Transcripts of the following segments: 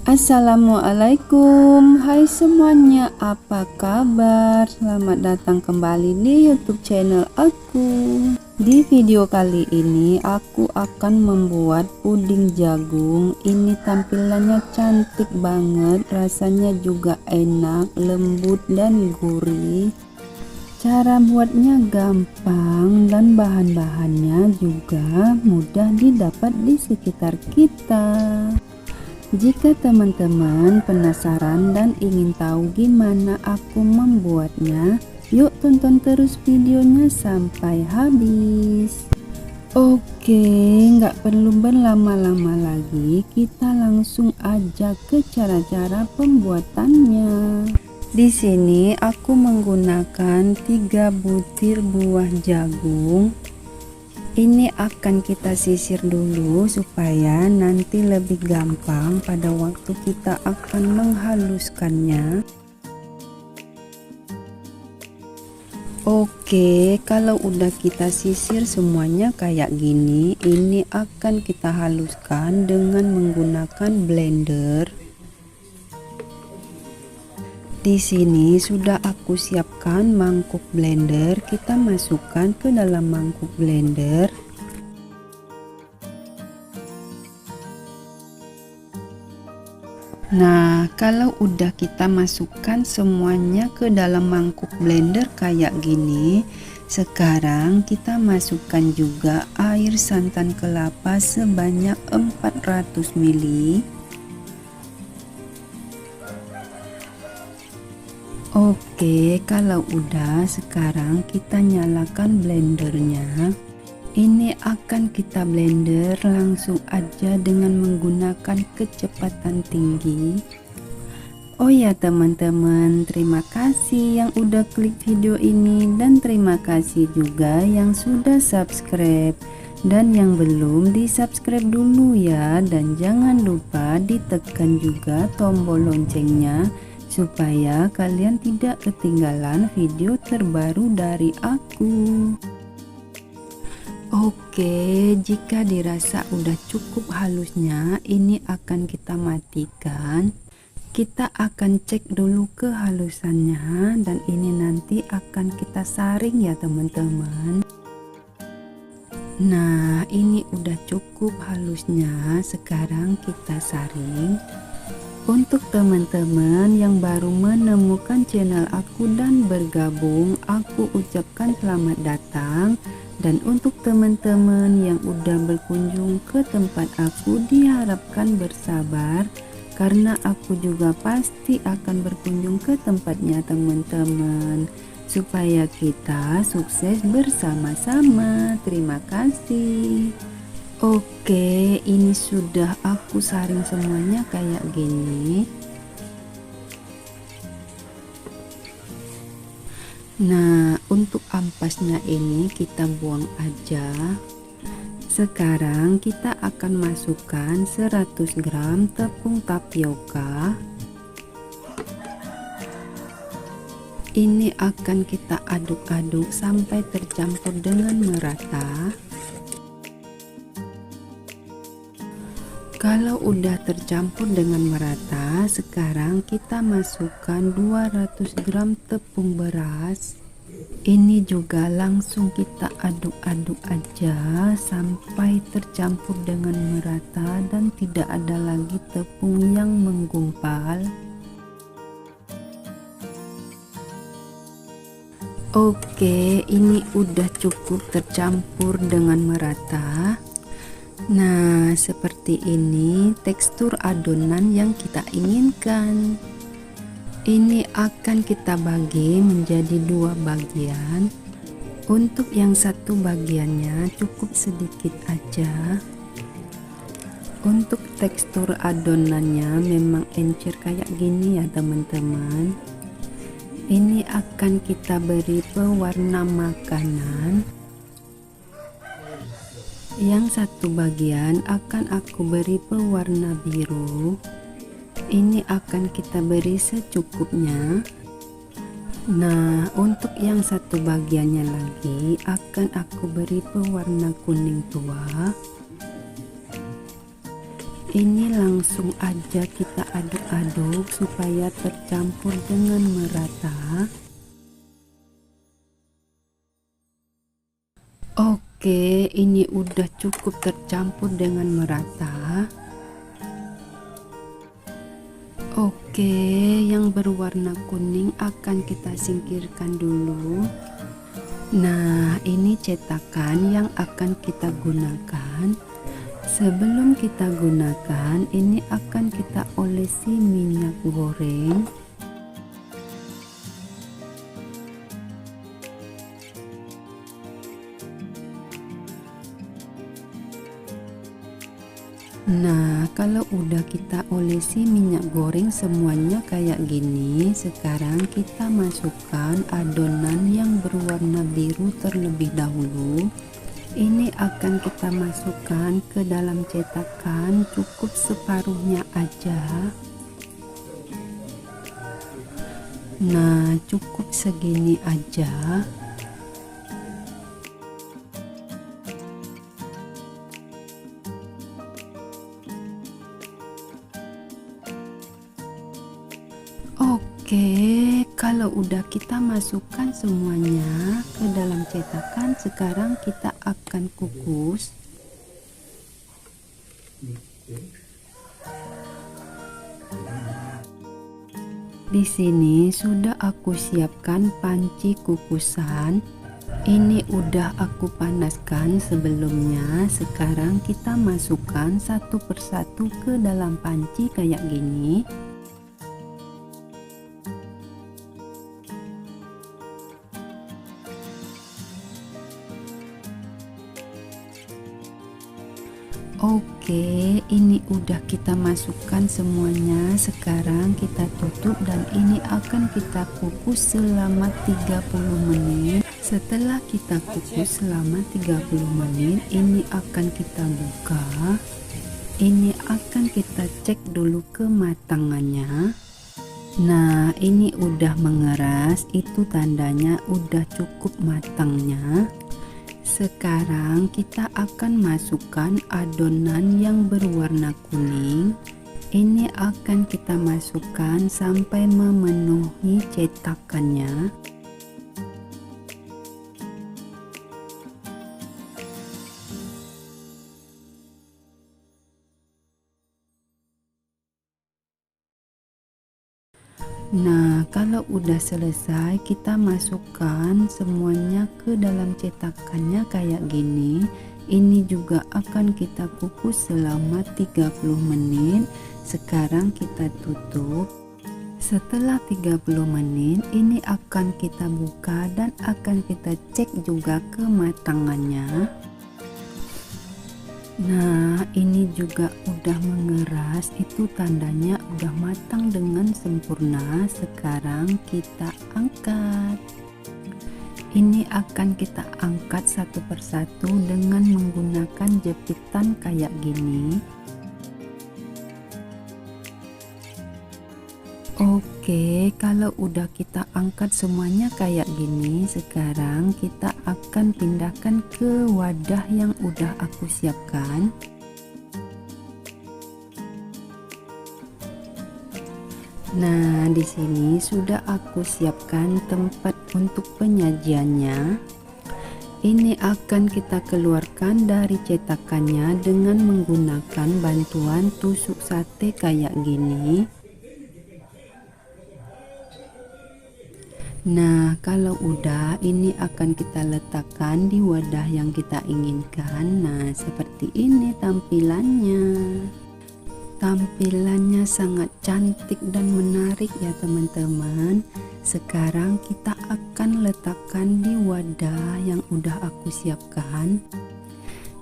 Assalamualaikum, hai semuanya, apa kabar? Selamat datang kembali di YouTube channel aku. Di video kali ini aku akan membuat puding jagung. Ini tampilannya cantik banget, rasanya juga enak, lembut dan gurih. Cara buatnya gampang dan bahan-bahannya juga mudah didapat di sekitar kita. Jika teman-teman penasaran dan ingin tahu gimana aku membuatnya, yuk tonton terus videonya sampai habis. Oke, nggak perlu berlama-lama lagi, kita langsung aja ke cara-cara pembuatannya. Di sini aku menggunakan 3 butir buah jagung. Ini akan kita sisir dulu supaya nanti lebih gampang pada waktu kita akan menghaluskannya. Oke, kalau udah kita sisir semuanya kayak gini, ini akan kita haluskan dengan menggunakan blender. Di sini sudah aku siapkan mangkuk blender, kita masukkan ke dalam mangkuk blender. Nah, kalau udah kita masukkan semuanya ke dalam mangkuk blender kayak gini, sekarang kita masukkan juga air santan kelapa sebanyak 400 ml. Oke, kalau udah, sekarang kita nyalakan blendernya. Ini akan kita blender langsung aja dengan menggunakan kecepatan tinggi. Oh ya teman-teman, terima kasih yang udah klik video ini dan terima kasih juga yang sudah subscribe. Dan yang belum di subscribe dulu ya, dan jangan lupa ditekan juga tombol loncengnya supaya kalian tidak ketinggalan video terbaru dari aku. Oke, jika dirasa udah cukup halusnya, ini akan kita matikan. Kita akan cek dulu kehalusannya dan ini nanti akan kita saring ya teman-teman. Nah, ini udah cukup halusnya, sekarang kita saring. Untuk teman-teman yang baru menemukan channel aku dan bergabung, aku ucapkan selamat datang. Dan untuk teman-teman yang udah berkunjung ke tempat aku, diharapkan bersabar karena aku juga pasti akan berkunjung ke tempatnya teman-teman, supaya kita sukses bersama-sama. Terima kasih. Oke, ini sudah aku saring semuanya kayak gini. Nah, untuk ampasnya ini kita buang aja. Sekarang kita akan masukkan 100 gram tepung tapioka. Ini akan kita aduk-aduk sampai tercampur dengan merata. Kalau udah tercampur dengan merata, sekarang kita masukkan 200 gram tepung beras. Ini juga langsung kita aduk-aduk aja sampai tercampur dengan merata dan tidak ada lagi tepung yang menggumpal. Oke, ini udah cukup tercampur dengan merata. Nah, seperti ini tekstur adonan yang kita inginkan. Ini akan kita bagi menjadi 2 bagian. Untuk yang satu bagiannya cukup sedikit aja. Untuk tekstur adonannya memang encer kayak gini ya teman-teman. Ini akan kita beri pewarna makanan. Yang satu bagian akan aku beri pewarna biru. Ini akan kita beri secukupnya. Nah, untuk yang satu bagiannya lagi akan aku beri pewarna kuning tua. Ini langsung aja kita aduk-aduk supaya tercampur dengan merata. Oke, ini udah cukup tercampur dengan merata. Oke, yang berwarna kuning akan kita singkirkan dulu. Nah, ini cetakan yang akan kita gunakan. Sebelum kita gunakan, ini akan kita olesi minyak goreng. Nah, kalau udah kita olesi minyak goreng semuanya kayak gini, sekarang kita masukkan adonan yang berwarna biru terlebih dahulu. Ini akan kita masukkan ke dalam cetakan, cukup separuhnya aja. Nah, cukup segini aja. Oke, kalau udah kita masukkan semuanya ke dalam cetakan, sekarang kita akan kukus. Di sini sudah aku siapkan panci kukusan. Ini udah aku panaskan sebelumnya. Sekarang kita masukkan satu persatu ke dalam panci kayak gini. Oke, ini udah kita masukkan semuanya. Sekarang kita tutup dan ini akan kita kukus selama 30 menit. Setelah kita kukus selama 30 menit, ini akan kita buka. Ini akan kita cek dulu kematangannya. Nah, ini udah mengeras, itu tandanya udah cukup matangnya. Sekarang kita akan masukkan adonan yang berwarna kuning. Ini akan kita masukkan sampai memenuhi cetakannya. Nah, kalau udah selesai, kita masukkan semuanya ke dalam cetakannya kayak gini. Ini juga akan kita kukus selama 30 menit. Sekarang kita tutup. Setelah 30 menit, ini akan kita buka dan akan kita cek juga kematangannya. Nah, ini juga udah mengeras, itu tandanya udah matang dengan sempurna. Sekarang kita angkat. Ini akan kita angkat satu persatu dengan menggunakan jepitan kayak gini. Oke, kalau udah kita angkat semuanya kayak gini, sekarang kita akan pindahkan ke wadah yang udah aku siapkan. Nah, di sini sudah aku siapkan tempat untuk penyajiannya. Ini akan kita keluarkan dari cetakannya dengan menggunakan bantuan tusuk sate kayak gini. Nah, kalau udah, ini akan kita letakkan di wadah yang kita inginkan. Nah, seperti ini tampilannya. Tampilannya sangat cantik dan menarik ya teman-teman. Sekarang kita akan letakkan di wadah yang udah aku siapkan.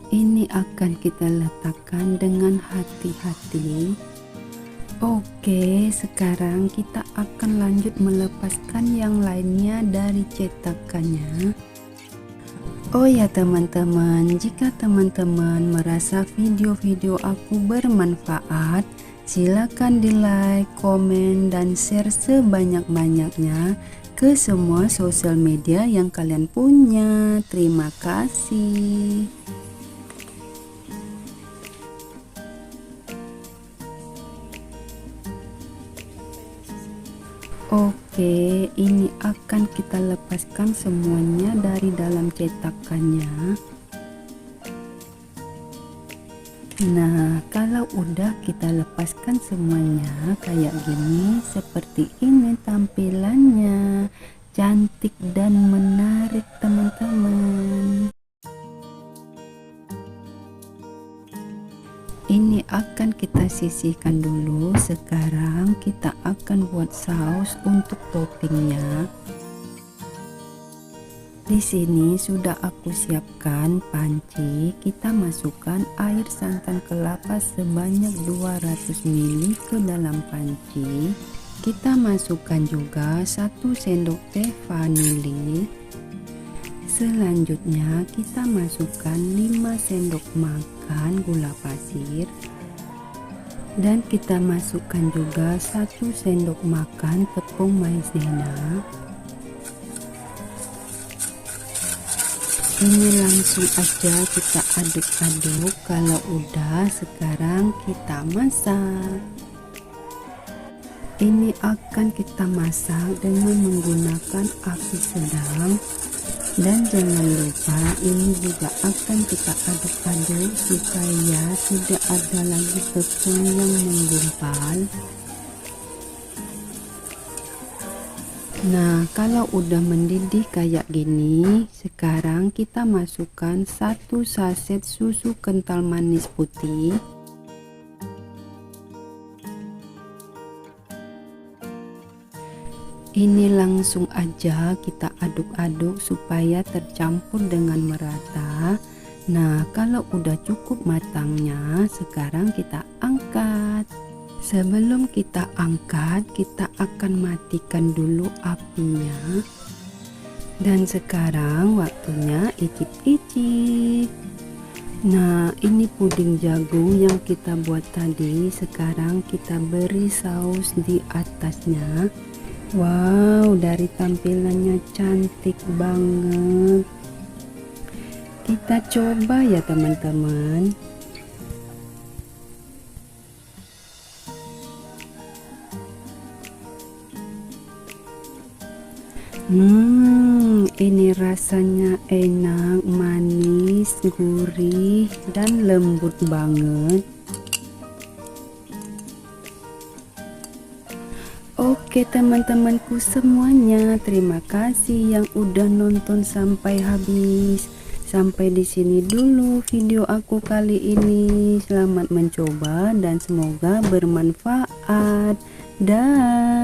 Ini akan kita letakkan dengan hati-hati. Oke, sekarang kita akan lanjut melepaskan yang lainnya dari cetakannya. Oh ya teman-teman, jika teman-teman merasa video-video aku bermanfaat, silakan di like, komen, dan share sebanyak-banyaknya ke semua sosial media yang kalian punya. Terima kasih. Oke, ini akan kita lepaskan semuanya dari dalam cetakannya. Nah, kalau udah kita lepaskan semuanya kayak gini, seperti ini tampilannya. Cantik dan menarik teman-teman. Ini akan kita sisihkan dulu. Sekarang kita akan buat saus untuk toppingnya. Di sini sudah aku siapkan panci. Kita masukkan air santan kelapa sebanyak 200 ml ke dalam panci. Kita masukkan juga 1 sendok teh vanili. Selanjutnya kita masukkan 5 sendok makan gula pasir. Dan kita masukkan juga 1 sendok makan tepung maizena. Ini langsung aja kita aduk-aduk. Kalau udah, sekarang kita masak. Ini akan kita masak dengan menggunakan api sedang. Dan jangan lupa ini juga akan kita aduk-aduk supaya tidak ada lagi tepung yang menggumpal. Nah, kalau udah mendidih kayak gini, sekarang kita masukkan 1 saset susu kental manis putih. Ini langsung aja kita aduk-aduk supaya tercampur dengan merata. Nah, kalau udah cukup matangnya, sekarang kita angkat. Sebelum kita angkat, kita akan matikan dulu apinya. Dan sekarang waktunya icip-icip. Nah, ini puding jagung yang kita buat tadi. Sekarang kita beri saus di atasnya. Wow, dari tampilannya cantik banget. Kita coba ya teman-teman. Ini rasanya enak, manis, gurih, dan lembut banget. Oke teman-temanku semuanya, terima kasih yang udah nonton sampai habis. Sampai di sini dulu video aku kali ini. Selamat mencoba dan semoga bermanfaat. Dah.